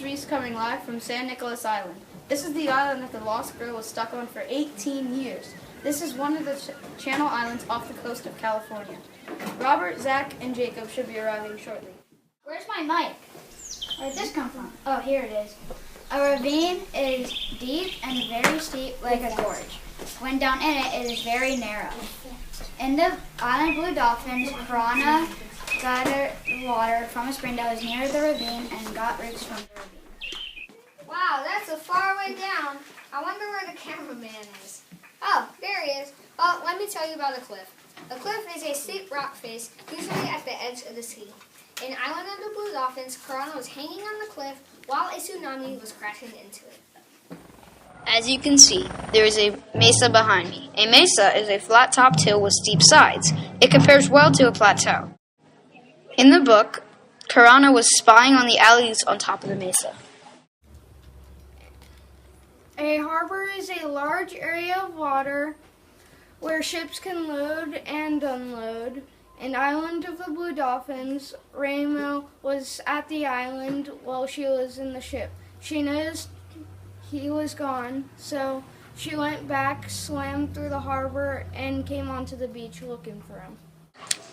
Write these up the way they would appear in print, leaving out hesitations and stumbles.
is Reese coming live from San Nicolas Island. This is the island that the lost girl was stuck on for 18 years. This is one of the Channel Islands off the coast of California. Robert, Zach, and Jacob should be arriving shortly. Where's my mic? Where did this come from? Oh, here it is. A ravine is deep and very steep like a gorge. When down in it, it is very narrow. In the island Blue Dolphins, Piranha gathered water from a spring that was near the ravine and got roots from the ravine. Wow, that's a far way down. I wonder where the cameraman is. Oh, there he is. Well, let me tell you about a cliff. A cliff is a steep rock face, usually at the edge of the sea. In Island of the Blue Dolphins, Piranha was hanging on the cliff while a tsunami was crashing into it. As you can see, there is a mesa behind me. A mesa is a flat-topped hill with steep sides. It compares well to a plateau. In the book, Piranha was spying on the Aleuts on top of the mesa. A harbor is a large area of water where ships can load and unload. In Island of the Blue Dolphins, Ramo was at the island while she was in the ship. She noticed he was gone, so she went back, swam through the harbor, and came onto the beach looking for him.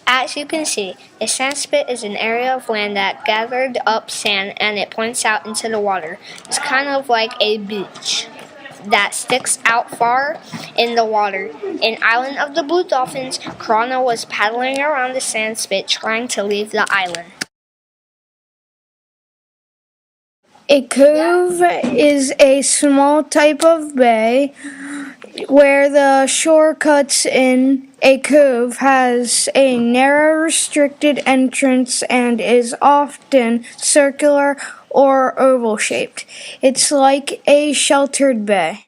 As you can see, a sand spit is an area of land that gathered up sand and it points out into the water. It's kind of like a beach that sticks out far in the water. In Island of the Blue Dolphins, Piranha was paddling around the sand spit trying to leave the island. A cove is a small type of bay where the shore cuts in. A cove has a narrow, restricted entrance and is often circular or oval-shaped. It's like a sheltered bay.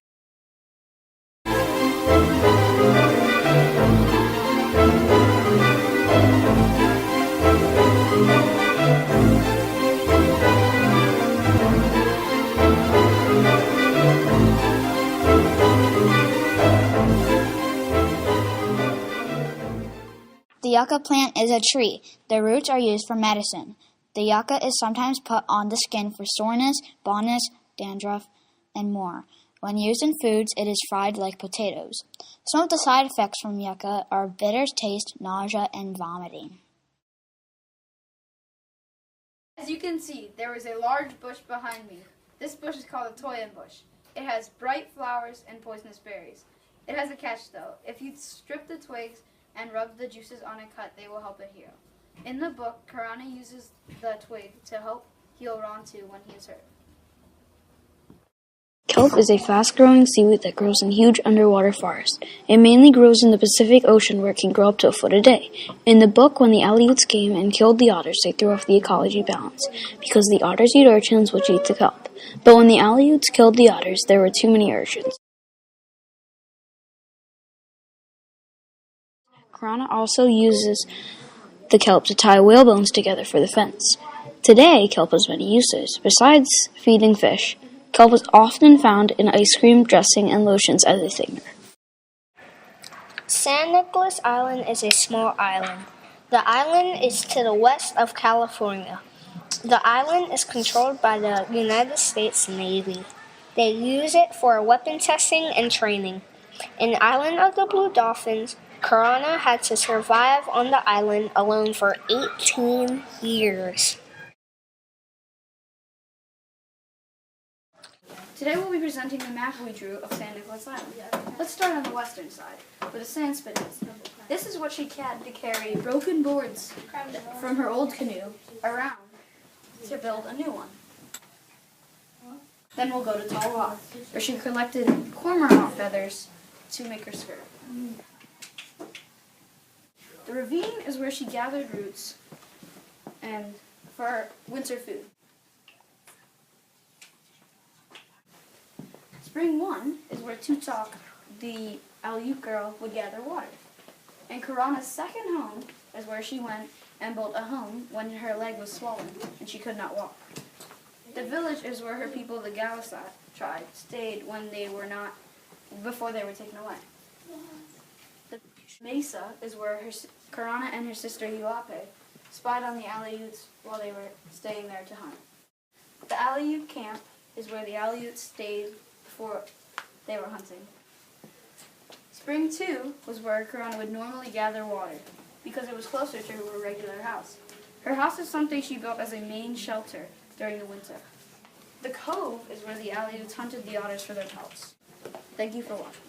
The yucca plant is a tree. The roots are used for medicine. The yucca is sometimes put on the skin for soreness, baldness, dandruff, and more. When used in foods, it is fried like potatoes. Some of the side effects from yucca are bitter taste, nausea, and vomiting. As you can see, there is a large bush behind me. This bush is called a toyon bush. It has bright flowers and poisonous berries. It has a catch though. If you strip the twigs and rub the juices on a cut, they will help it heal. In the book, Piranha uses the twig to help heal Rontu when he is hurt. Kelp is a fast-growing seaweed that grows in huge underwater forests. It mainly grows in the Pacific Ocean where it can grow up to a foot a day. In the book, when the Aleuts came and killed the otters, they threw off the ecology balance, because the otters eat urchins which eat the kelp. But when the Aleuts killed the otters, there were too many urchins. Piranha also uses the kelp to tie whale bones together for the fence. Today, kelp has many uses. Besides feeding fish, kelp is often found in ice cream, dressing, and lotions as a thickener. San Nicolas Island is a small island. The island is to the west of California. The island is controlled by the United States Navy. They use it for weapon testing and training. In Island of the Blue Dolphins, Piranha had to survive on the island alone for 18 years. Today we'll be presenting the map we drew of San Nicolas Island. Let's start on the western side, where the sand spit is. This is what she had to carry broken boards from her old canoe around to build a new one. Then we'll go to Tall Rock, where she collected cormorant feathers to make her skirt. The ravine is where she gathered roots and for winter food. Spring 1 is where Tutok, the Aleut girl, would gather water. And Piranha's second home is where she went and built a home when her leg was swollen and she could not walk. The village is where her people, the Galasat tribe, stayed when they were not, before they were taken away. The mesa is where Piranha and her sister Iwape spied on the Aleuts while they were staying there to hunt. The Aleut camp is where the Aleuts stayed before they were hunting. Spring 2 was where Corona would normally gather water, because it was closer to her regular house. Her house is something she built as a main shelter during the winter. The cove is where the Aleuts hunted the otters for their pelts. Thank you for watching.